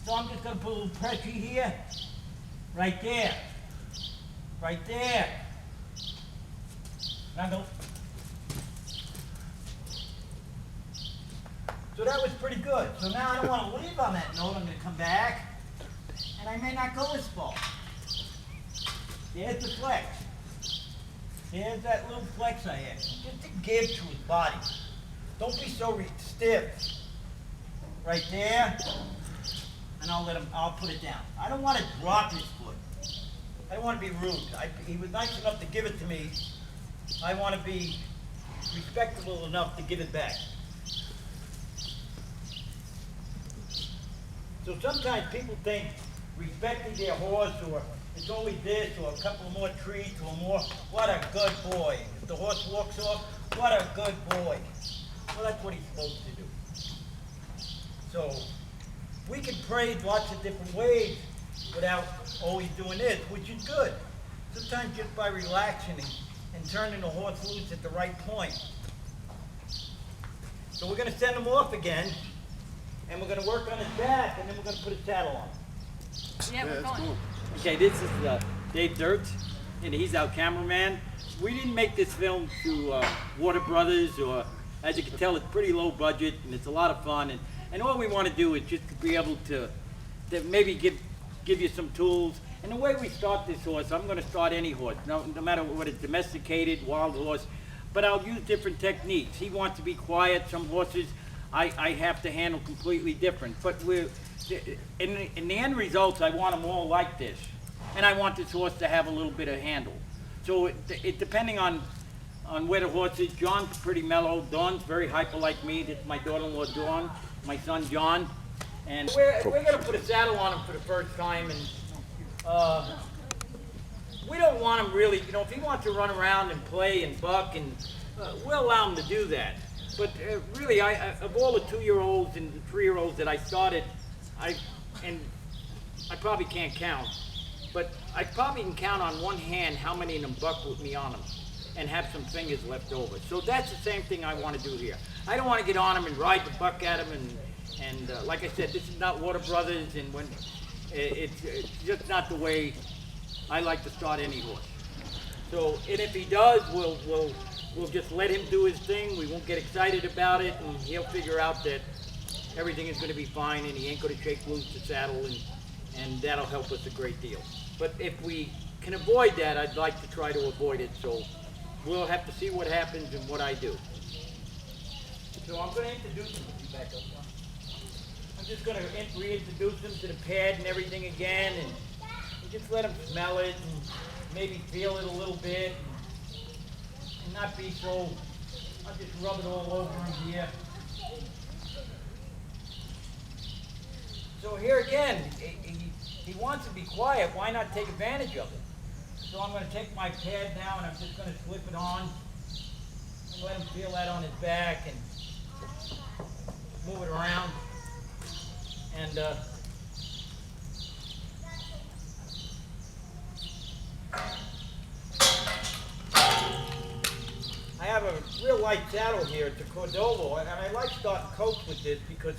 So I'm just gonna put a little pressure here, right there, right there. Now go. So that was pretty good. So now I don't want to leave on that note. I'm going to come back, and I may not go as far. There's the flex. There's that little flex I had. Just to give to his body. Don't be so stiff. Right there, and I'll put it down. I don't want to drop his foot. I don't want to be rude. He was nice enough to give it to me. I want to be respectable enough to give it back. So sometimes people think respecting their horse, or it's only this, or a couple of more treats, or more, what a good boy. If the horse walks off, what a good boy. Well, that's what he's supposed to do. So we can praise lots of different ways without always doing this, which is good. Sometimes just by relaxing and turning the horse loose at the right point. So we're going to send him off again. And we're going to work on his back, and then we're going to put a saddle on. Yeah, we're going. Cool. Okay, this is Dave Dirt, and he's our cameraman. We didn't make this film to Warner Brothers, or as you can tell, it's pretty low budget, and it's a lot of fun. And all we want to do is just to be able to maybe give you some tools. And the way we start this horse, I'm going to start any horse, no matter what it's domesticated, wild horse, but I'll use different techniques. He wants to be quiet. Some horses I have to handle completely different. But in the end results, I want them all like this. And I want this horse to have a little bit of handle. So it depending on where the horse is. John's pretty mellow. Dawn's very hyper like me. This is my daughter-in-law Dawn, my son John. And we're going to put a saddle on him for the first time. And we don't want him really, if he wants to run around and play and buck, and we'll allow him to do that. But really, of all the 2-year-olds and the 3-year-olds that I started, I probably can't count, but I probably can count on one hand how many of them buck with me on them and have some fingers left over. So that's the same thing I want to do here. I don't want to get on them and ride the buck at them, and like I said, this is not Warner Brothers, and when it's just not the way I like to start any horse. So, and if he does, we'll just let him do his thing. We won't get excited about it, and he'll figure out that everything is going to be fine, and he ain't going to shake loose the saddle, and that'll help us a great deal. But if we can avoid that, I'd like to try to avoid it, so we'll have to see what happens and what I do. So I'm going to introduce him. Back up, John. I'm just going to reintroduce him to the pad and everything again, and just let him smell it, and maybe feel it a little bit. And not be so, I'll just rub it all over him here. So here again, he wants to be quiet. Why not take advantage of it? So I'm going to take my pad now, and I'm just going to slip it on and let him feel that on his back and move it around. And I have a real light saddle here. It's a Cordovo, and I like starting coats with this because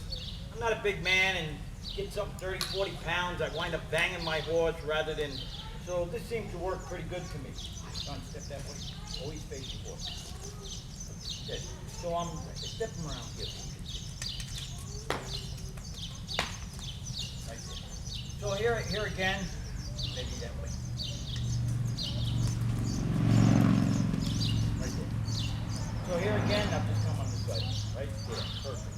I'm not a big man, and get something 30, 40 pounds, I wind up banging my horse rather than, so this seems to work pretty good to me. Don't step that way. Always face your horse. Okay. So I'm stepping around here. Right there. So here again, maybe that way. So here again, I'll just come on this side, right there, perfect.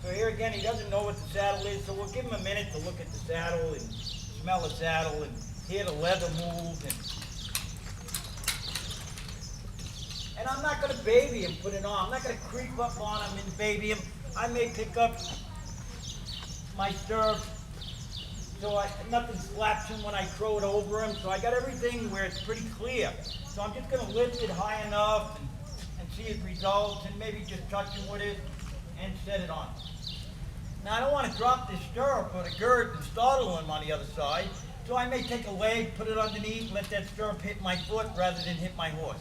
So here again, he doesn't know what the saddle is, so we'll give him a minute to look at the saddle and smell the saddle and hear the leather move. And I'm not going to baby him, put it on. I'm not going to creep up on him and baby him. I may pick up my stirrup so nothing slaps him when I throw it over him. So I got everything where it's pretty clear. So I'm just going to lift it high enough and see his results, and maybe just touch him with it and set it on. Now I don't want to drop this stirrup or the girth and startle him on the other side, so I may take a leg, put it underneath, let that stirrup hit my foot rather than hit my horse.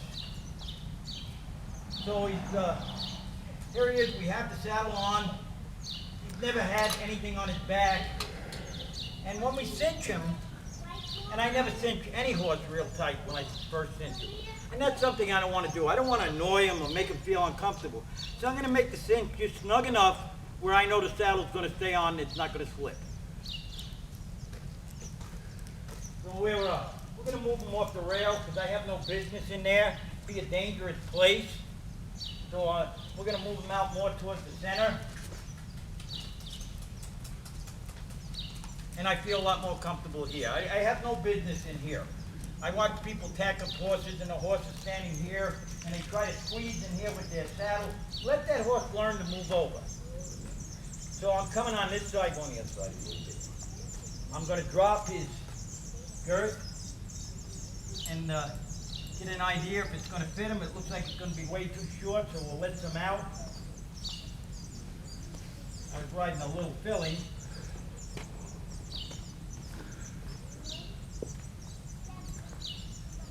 So here he is, we have the saddle on. He's never had anything on his back. And when we cinch him, and I never cinch any horse real tight when I first cinch him. And that's something I don't want to do. I don't want to annoy him or make him feel uncomfortable. So I'm going to make the cinch just snug enough where I know the saddle's going to stay on and it's not going to slip. So we're going to move him off the rail because I have no business in there. It'd be a dangerous place. So we're going to move him out more towards the center. And I feel a lot more comfortable here. I have no business in here. I watch people tack up horses and the horse is standing here and they try to squeeze in here with their saddle. Let that horse learn to move over. So I'm coming on this side, going the other side a little bit. I'm going to drop his girth and get an idea if it's going to fit him. It looks like it's going to be way too short, so we'll let some out. I was riding a little filly.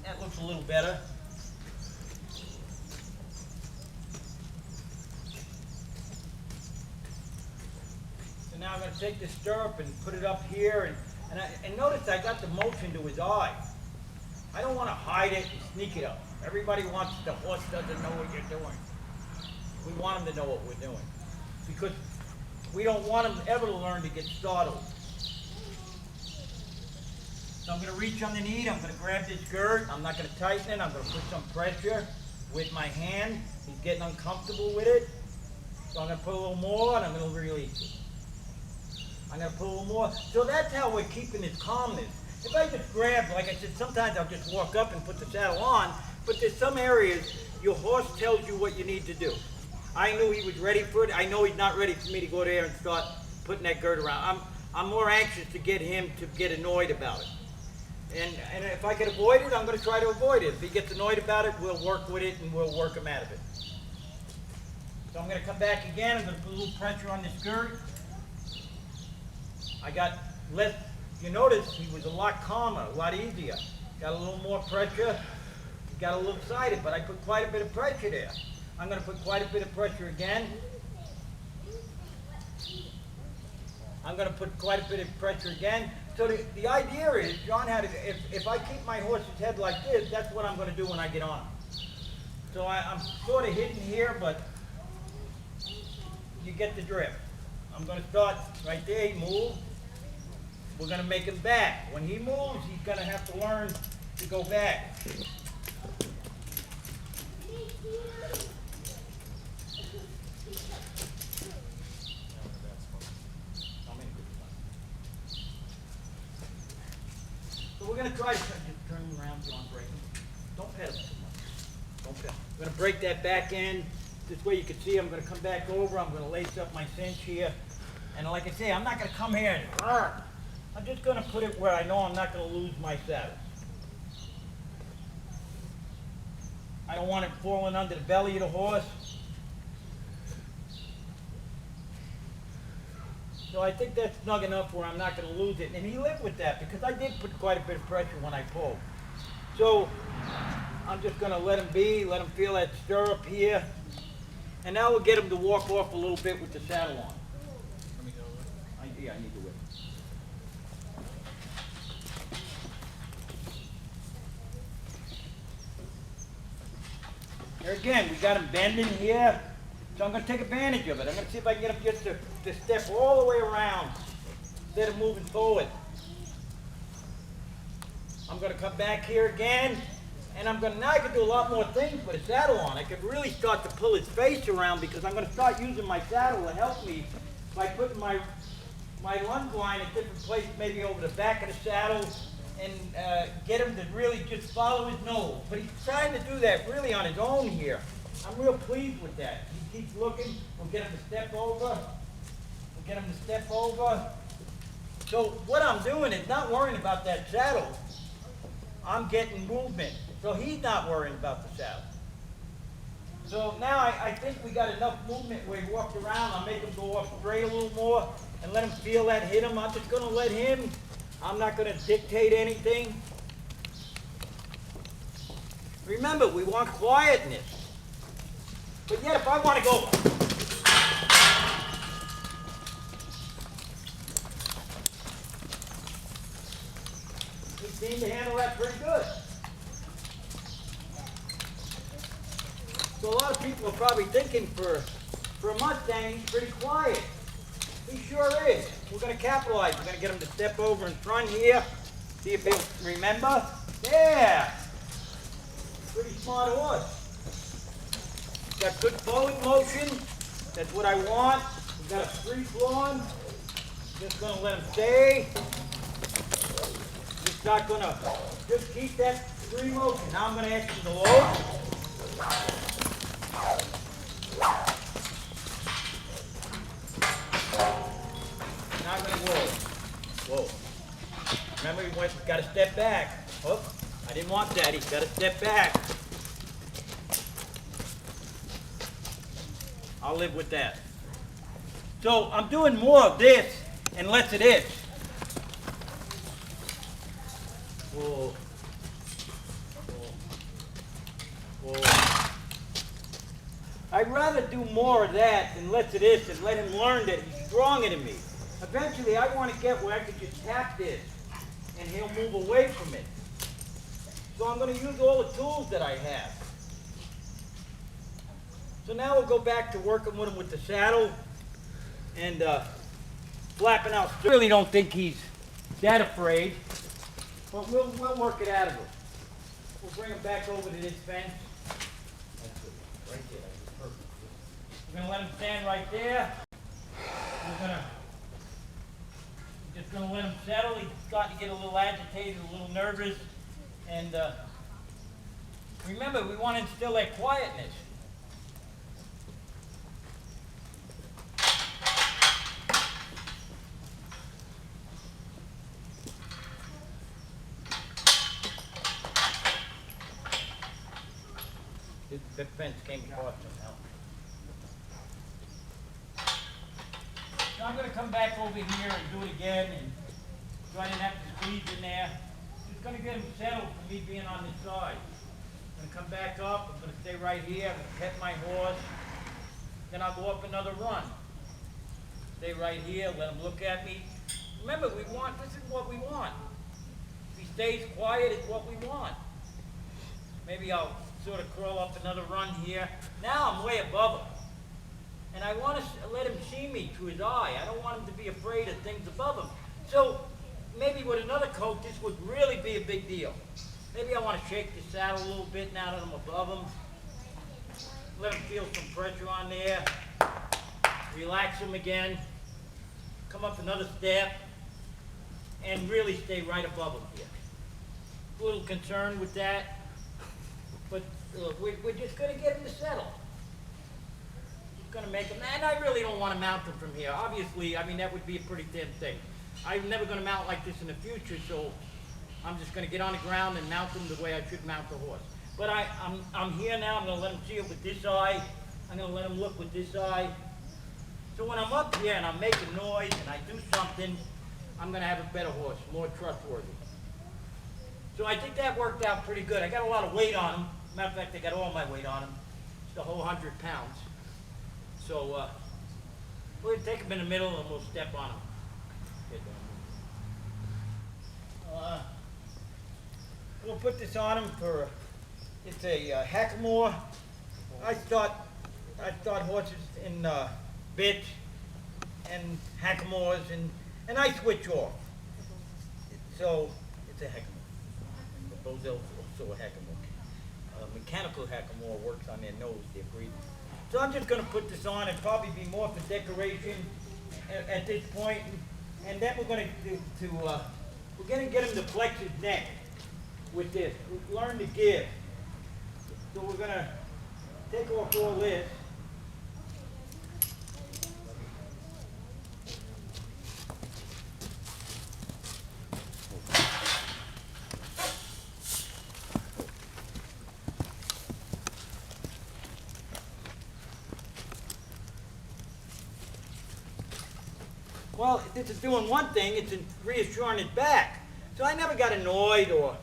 That looks a little better. So now I'm going to take this stirrup and put it up here, and notice I got the motion to his eye. I don't want to hide it and sneak it up. Everybody wants the horse doesn't know what you're doing. We want him to know what we're doing because we don't want him ever to learn to get startled. So I'm going to reach underneath, I'm going to grab this girth, I'm not going to tighten it, I'm going to put some pressure with my hand. He's getting uncomfortable with it. So I'm going to put a little more and I'm going to release it. I'm going to put a little more. So that's how we're keeping his calmness. If I just grab, like I said, sometimes I'll just walk up and put the saddle on, but there's some areas your horse tells you what you need to do. I knew he was ready for it. I know he's not ready for me to go there and start putting that girth around. I'm more anxious to get him to get annoyed about it. And if I can avoid it, I'm going to try to avoid it. If he gets annoyed about it, we'll work with it and we'll work him out of it. So I'm going to come back again. I'm going to put a little pressure on this girth. I got less, you notice he was a lot calmer, a lot easier. Got a little more pressure. He got a little excited, but I put quite a bit of pressure there. I'm going to put quite a bit of pressure again. I'm going to put quite a bit of pressure again. So the idea is, John had, if I keep my horse's head like this, that's what I'm going to do when I get on him. So I'm sort of hidden here, but you get the drift. I'm going to start right there, he moves. We're going to make him back. When he moves, he's going to have to learn to go back. So we're going to try to just turn him around, John, break him. Don't pedal too much. Don't pedal. I'm going to break that back end. This way you can see I'm going to come back over. I'm going to lace up my cinch here. And like I say, I'm not going to come here and I'm just going to put it where I know I'm not going to lose my saddle. I don't want it falling under the belly of the horse. So I think that's snug enough where I'm not going to lose it. And he lived with that because I did put quite a bit of pressure when I pulled. So I'm just going to let him be, let him feel that stirrup here. And now we'll get him to walk off a little bit with the saddle on. Yeah, I need to whip. There again, we got him bending here. So I'm going to take advantage of it. I'm going to see if I can get him just to step all the way around instead of moving forward. I'm going to come back here again. And now I can do a lot more things with a saddle on. I could really start to pull his face around because I'm going to start using my saddle to help me by putting my lunge line at different places, maybe over the back of the saddle, and get him to really just follow his nose. But he's trying to do that really on his own here. I'm real pleased with that. He keeps looking. We'll get him to step over. We'll get him to step over. So what I'm doing is not worrying about that saddle. I'm getting movement. So he's not worrying about the saddle. So now I think we got enough movement where he walked around. I'll make him go off straight a little more and let him feel that hit him. I'm just going to let him. I'm not going to dictate anything. Remember, we want quietness. But yet, if I want to go, seem to handle that pretty good. So a lot of people are probably thinking for a Mustang, he's pretty quiet. He sure is. We're going to capitalize. We're going to get him to step over in front here. See if he'll remember. Yeah. Pretty smart horse. Got good forward motion. That's what I want. We've got a free flowing. Just going to let him stay. Just not going to, just keep that free motion. Now I'm going to ask him to load. Now I'm going to whoa. Remember, he got to step back. Oh, I didn't want that. He's got to step back. I'll live with that. So I'm doing more of this and less of this. Whoa. Whoa. I'd rather do more of that than less of this and let him learn that he's stronger than me. Eventually, I want to get where I could just tap this and he'll move away from it. So I'm going to use all the tools that I have. So now we'll go back to working with him with the saddle and flapping out. I really don't think he's that afraid, but we'll work it out of him. We'll bring him back over to this fence. That's good. Right there. That's perfect. We're going to let him stand right there. Just going to let him settle. He's starting to get a little agitated, a little nervous. And remember, we want to instill that quietness. The fence came across him now. So I'm going to come back over here and do it again, and so I didn't have to squeeze in there. Just going to get him settled for me being on this side. I'm going to come back up. I'm going to stay right here. I'm going to pet my horse. Then I'll go up another run. Stay right here. Let him look at me. Remember, this is what we want. If he stays quiet, it's what we want. Maybe I'll sort of crawl up another run here. Now I'm way above him. And I want to let him see me through his eye. I don't want him to be afraid of things above him. So maybe with another coat, this would really be a big deal. Maybe I want to shake the saddle a little bit now that I'm above him. Let him feel some pressure on there. Relax him again. Come up another step. And really stay right above him here. A little concerned with that. But we're just going to get him to settle. Just going to make him, and I really don't want to mount him from here. Obviously, I mean, that would be a pretty thin thing. I'm never going to mount like this in the future, so I'm just going to get on the ground and mount him the way I should mount the horse. But I'm here now. I'm going to let him see it with this eye. I'm going to let him look with this eye. So when I'm up here and I'm making noise and I do something, I'm going to have a better horse, more trustworthy. So I think that worked out pretty good. I got a lot of weight on him. Matter of fact, I got all my weight on him. It's the whole 100 pounds. So we're going to take him in the middle and we'll step on him. We'll put this on him for, it's a hackamore. I start horses in bits and hackamores and I switch off. So it's a hackamore. Those are also a hackamore. Mechanical hackamore works on their nose, they're breathing. So I'm just going to put this on and probably be more for decoration at this point. And then we're going to we're going to get him to flex his neck with this. Learn to give. So we're going to take off all this. Well, this is doing one thing, it's reassuring his back. So I never got annoyed or,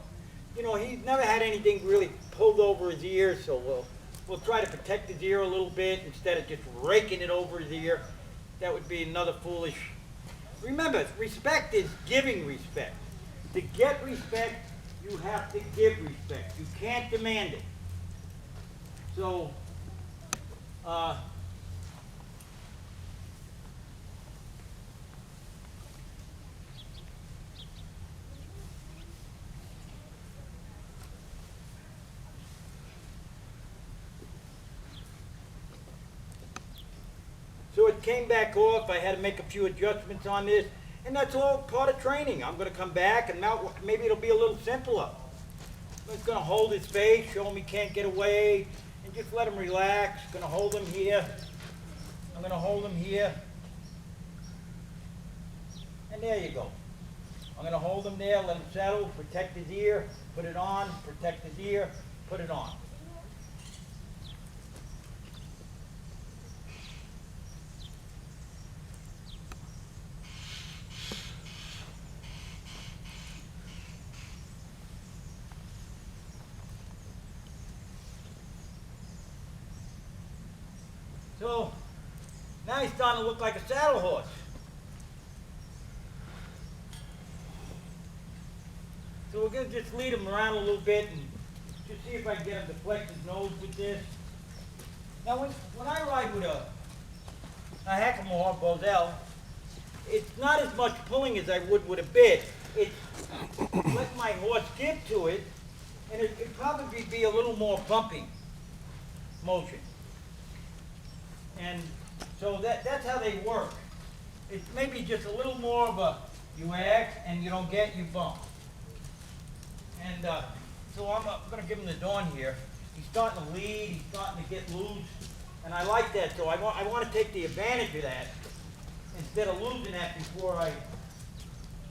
he's never had anything really pulled over his ear, so we'll try to protect his ear a little bit instead of just raking it over his ear. That would be another foolish. Remember, respect is giving respect. To get respect, you have to give respect. You can't demand it. So, so it came back off. I had to make a few adjustments on this, and that's all part of training. I'm gonna come back and now maybe it'll be a little simpler. I'm just gonna hold his face, show him he can't get away, and just let him relax. Gonna hold him here. I'm gonna hold him here. And there you go. I'm gonna hold him there, let him settle, protect his ear, put it on, protect his ear, put it on. So, now he's starting to look like a saddle horse. So we're gonna just lead him around a little bit and just see if I can get him to flex his nose with this. Now when I ride with a hackamore, Bosel, it's not as much pulling as I would with a bit. It's let my horse give to it, and it'd probably be a little more bumping motion. And so that's how they work. It's maybe just a little more of a, you act and you don't get, you bump. And so I'm gonna give him the dawn here. He's starting to lead, he's starting to get loose, and I like that. So I want to take the advantage of that instead of losing that before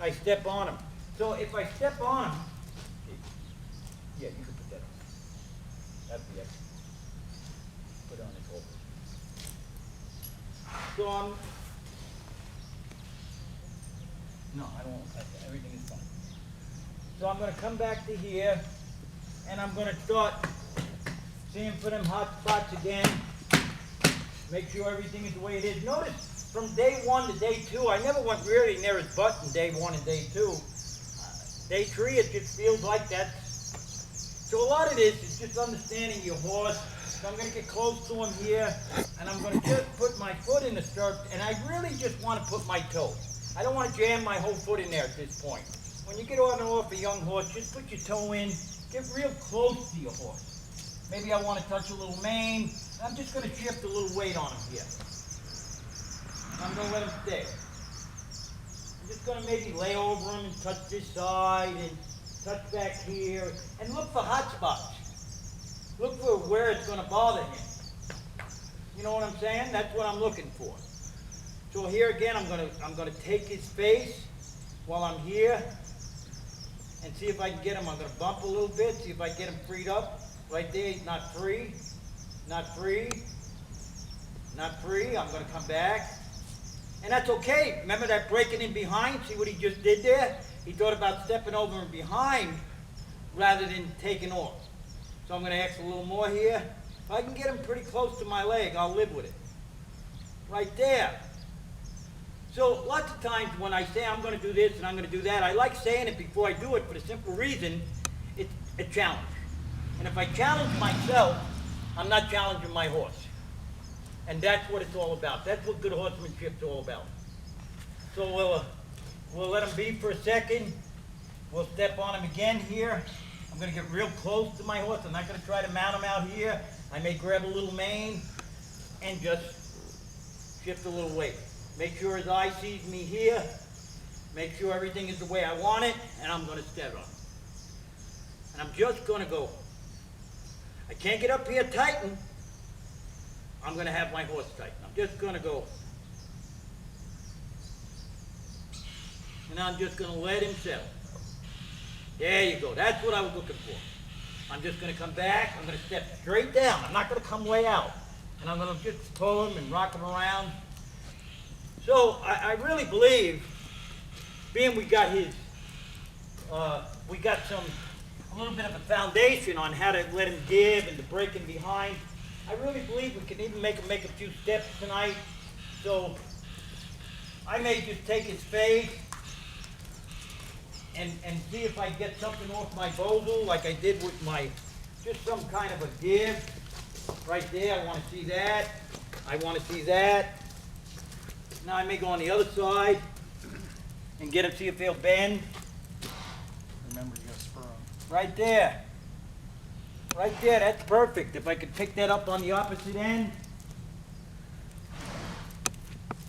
I step on him. So if I step on him, yeah, you can put that on. That's the extra. Put it on the over. So no, I don't want everything is fine. So I'm going to come back to here, and I'm going to start seeing for them hot spots again. Make sure everything is the way it is. Notice from day 1 to day 2, I never went really near his butt in day 1 and day 2. Day 3, it just feels like that. So a lot of this is just understanding your horse. So I'm going to get close to him here, and I'm going to just put my foot in the stirrup, and I really just want to put my toe. I don't want to jam my whole foot in there at this point. When you get on and off a young horse, just put your toe in, get real close to your horse. Maybe I want to touch a little mane. I'm just going to shift a little weight on him here. I'm going to let him stay. I'm just going to maybe lay over him and touch this side and touch back here, and look for hot spots. Look for where it's going to bother him. You know what I'm saying? That's what I'm looking for. So here again, I'm going to take his face while I'm here and see if I can get him. I'm going to bump a little bit, see if I can get him freed up. Right there, he's not free, not free, not free. I'm going to come back. And that's okay. Remember that breaking in behind? See what he just did there? He thought about stepping over and behind rather than taking off. So I'm going to ask a little more here. If I can get him pretty close to my leg, I'll live with it. Right there. So lots of times when I say I'm going to do this and I'm going to do that, I like saying it before I do it for the simple reason it's a challenge. And if I challenge myself, I'm not challenging my horse. And that's what it's all about. That's what good horsemanship's all about. So we'll let him be for a second. We'll step on him again here. I'm going to get real close to my horse. I'm not going to try to mount him out here. I may grab a little mane and just shift a little weight. Make sure his eye sees me here. Make sure everything is the way I want it, and I'm going to step on. And I'm just going to go. I can't get up here tighten. I'm going to have my horse tighten. I'm just going to go. And I'm just going to let him settle. There you go. That's what I was looking for. I'm just going to come back. I'm going to step straight down. I'm not going to come way out. And I'm going to just pull him and rock him around. So I really believe, being we got his, we got a little bit of a foundation on how to let him give and to break him behind. I really believe we can even make him make a few steps tonight. So I may just take his face and see if I get something off my bozo like I did with my, just some kind of a give. Right there, I wanna see that. I wanna see that. Now I may go on the other side and get him, see if they'll bend. Remember, you gotta spur 'em. Right there. Right there, that's perfect. If I could pick that up on the opposite end.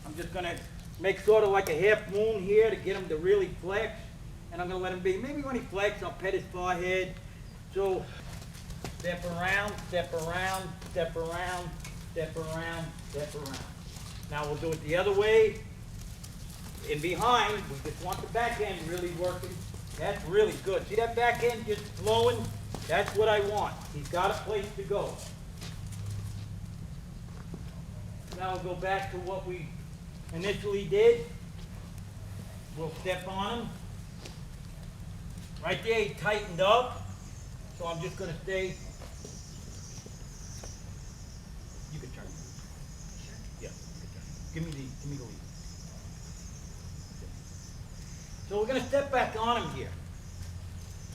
I'm just gonna make sort of like a half moon here to get him to really flex. And I'm gonna let him be. Maybe when he flex, I'll pet his forehead. So, step around, step around, step around, step around, step around. Now we'll do it the other way. In behind, we just want the back end really working. That's really good. See that back end just flowing? That's what I want. He's got a place to go. Now we'll go back to what we initially did. We'll step on him. Right there, he tightened up. So I'm just gonna stay. You can turn. Yeah, you can turn. Give me the lead. So we're gonna step back on him here.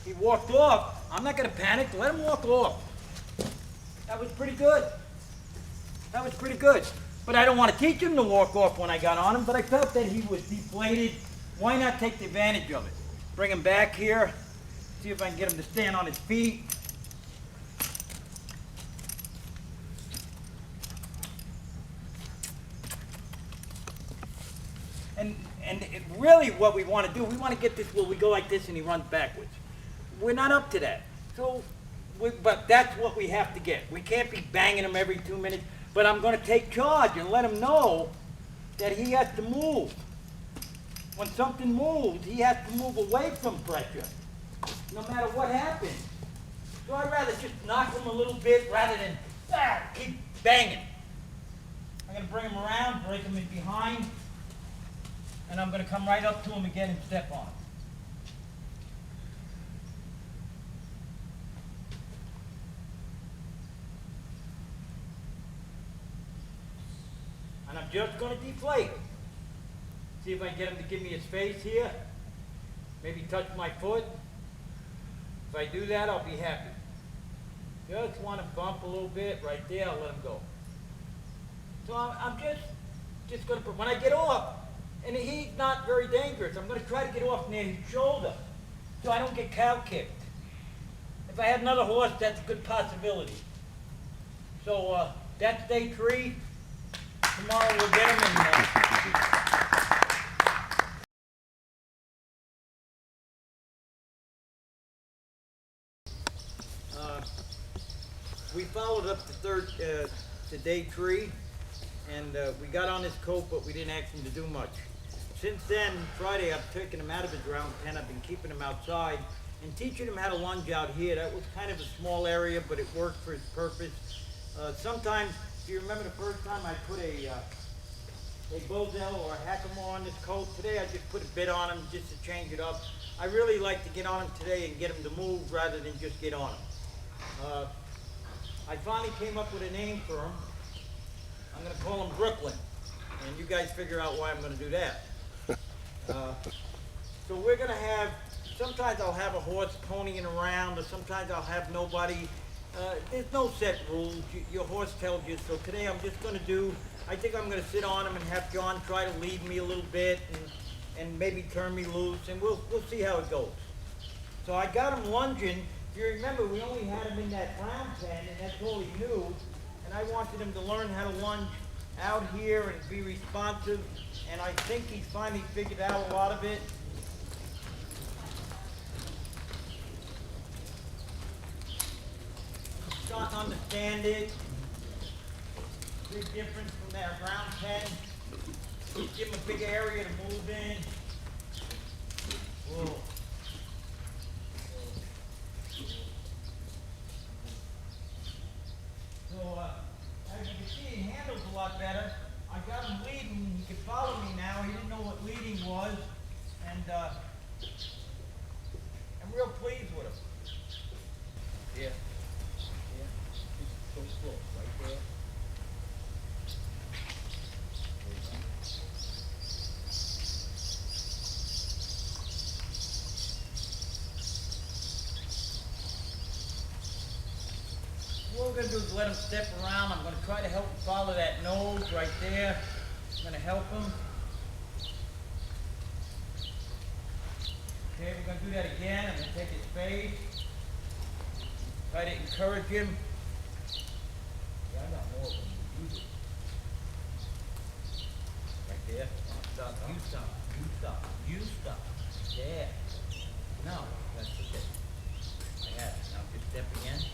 He walked off. I'm not gonna panic. Let him walk off. That was pretty good. That was pretty good. But I don't want to teach him to walk off when I got on him, but I felt that he was deflated. Why not take the advantage of it? Bring him back here. See if I can get him to stand on his feet. And really what we want to do, we want to get this where we go like this and he runs backwards. We're not up to that. So, but that's what we have to get. We can't be banging him every 2 minutes, but I'm going to take charge and let him know that he has to move. When something moves, he has to move away from pressure, no matter what happens. So I'd rather just knock him a little bit rather than keep banging. I'm going to bring him around, break him in behind, and I'm going to come right up to him again and step on him. And I'm just going to deflate him. See if I can get him to give me his face here. Maybe touch my foot. If I do that, I'll be happy. Just want to bump a little bit right there, I'll let him go. So I'm just going to, when I get off, and he's not very dangerous, I'm going to try to get off near his shoulder so I don't get cow kicked. If I had another horse, that's a good possibility. So that's day 3. Tomorrow we'll get him and we followed up to day 3, and we got on his coat, but we didn't ask him to do much. Since then, Friday, I've taken him out of his round pen. I've been keeping him outside and teaching him how to lunge out here. That was kind of a small area, but it worked for his purpose. Sometimes, if you remember the first time I put a Bozell or a Hackamore on this coat, today I just put a bit on him just to change it up. I really like to get on him today and get him to move rather than just get on him. I finally came up with a name for him. I'm going to call him Brooklyn, and you guys figure out why I'm going to do that. So we're going to have, sometimes I'll have a horse ponying around, or sometimes I'll have nobody. There's no set rules. Your horse tells you. So today I'm just going to do, I think I'm going to sit on him and have John try to lead me a little bit and maybe turn me loose, and we'll see how it goes. So I got him lunging. If you remember, we only had him in that round pen, and that's all he knew. And I wanted him to learn how to lunge out here and be responsive. And I think he's finally figured out a lot of it. He's starting to understand it. Big difference from that round pen. Give him a big area to move in. Whoa. So, as you can see, he handles a lot better. I got him leading. He could follow me now. He didn't know what leading was. And I'm real pleased with him. Yeah. Yeah. Just go slow. Right there. we're gonna do is let him step around. I'm gonna try to help him follow that nose right there. I'm gonna help him. Okay, we're gonna do that again. I'm gonna take his face. Try to encourage him. Yeah, I got more of them. You do. Right there. Stop. You stop. You stop. You stop. Yeah. No, that's okay. I have. Now just step again.